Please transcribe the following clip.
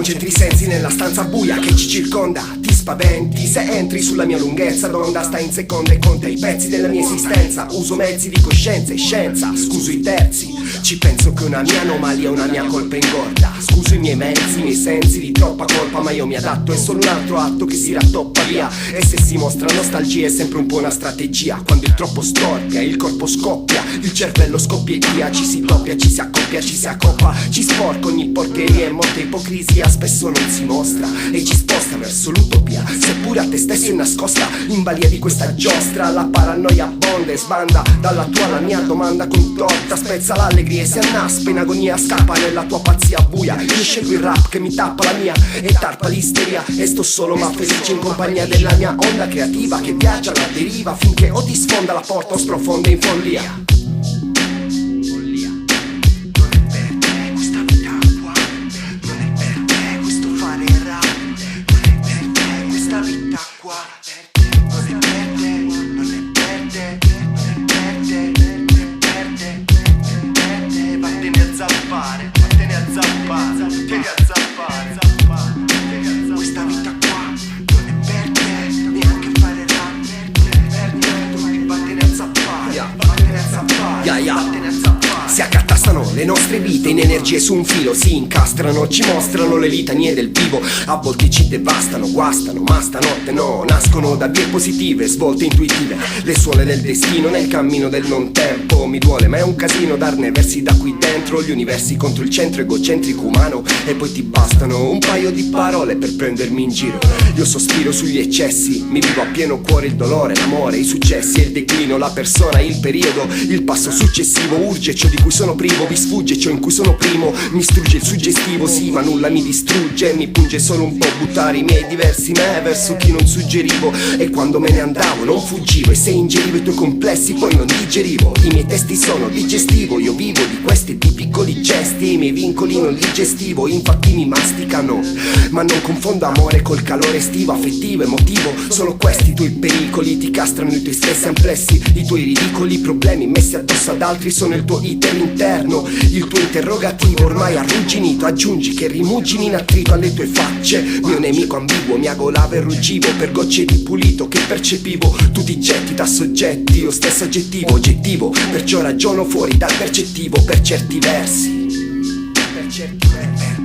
concentri i sensi nella stanza buia che ci circonda. Ti spaventi se entri sulla mia lunghezza d'onda. Stai in seconda e conta i pezzi della mia esistenza. Uso mezzi di coscienza e scienza, scuso i terzi. Ci penso che una mia anomalia, una mia colpa ingorda. Scuso i miei mezzi, i miei sensi di troppa colpa, ma io mi adatto, è solo un altro atto che si rattoppa via. E se si mostra nostalgia è sempre un po' una strategia. Quando il troppo storpia, il corpo scoppia, il cervello scoppia e via. Ci si doppia, ci si accoppia, ci si accoppa, ci sporca ogni porcheria e molta ipocrisia. Spesso non si mostra e ci sposta verso l'utopia, seppure a te stesso è nascosta in balia di questa giostra. La paranoia abbonda e sbanda dalla tua alla mia domanda contorta. Spezza l'allegria e si annaspa in agonia, scappa nella tua pazzia buia. Io scelgo il rap che mi tappa la mia e tarpa l'isteria, e sto solo ma felice in compagnia della mia onda creativa che viaggia alla deriva finché o ti sfonda la porta o sprofonda in follia. Questa vita qua non è per te, neanche fare rap. Vattene a zappare, vattene a zappare, vattene a zappare. Si accatastano le nostre vite in energie su un filo, si incastrano, ci mostrano le litanie del vivo. A volte ci devastano, guastano, ma stanotte no, nascono da vie positive, svolte intuitive. Le suole del destino nel cammino del non tempo. Mi duole ma è un casino darne versi da qui dentro. Gli universi contro il centro egocentrico umano, e poi ti bastano un paio di parole per prendermi in giro. Io sospiro sugli eccessi, mi vivo a pieno cuore il dolore, l'amore, i successi e il declino. La persona, il periodo, il passo successivo. Urge ciò di cui sono privo, vi sfugge ciò in cui sono primo. Mi strugge il suggestivo, sì ma nulla mi distrugge. Mi punge solo un po' buttare i miei diversi me verso chi non suggerivo. E quando me ne andavo non fuggivo, e se ingerivo i tuoi complessi poi non digerivo. I miei testi sono digestivo, io vivo di questi di piccoli gesti. I miei vincoli non li gestivo, infatti mi masticano. Ma non confondo amore col calore estivo, affettivo, emotivo. Sono questi i tuoi pericoli, ti castrano i tuoi stessi amplessi. I tuoi ridicoli problemi messi addosso ad altri sono il tuo iter interno, il tuo interrogativo ormai arrugginito. Aggiungi che rimugini in attrito alle tue facce. Mio nemico ambiguo, mi agolava e ruggivo per gocce di pulito che percepivo. Tu ti getti da soggetti, io stesso aggettivo oggettivo, perciò ragiono fuori dal percettivo per certi versi, per certi versi.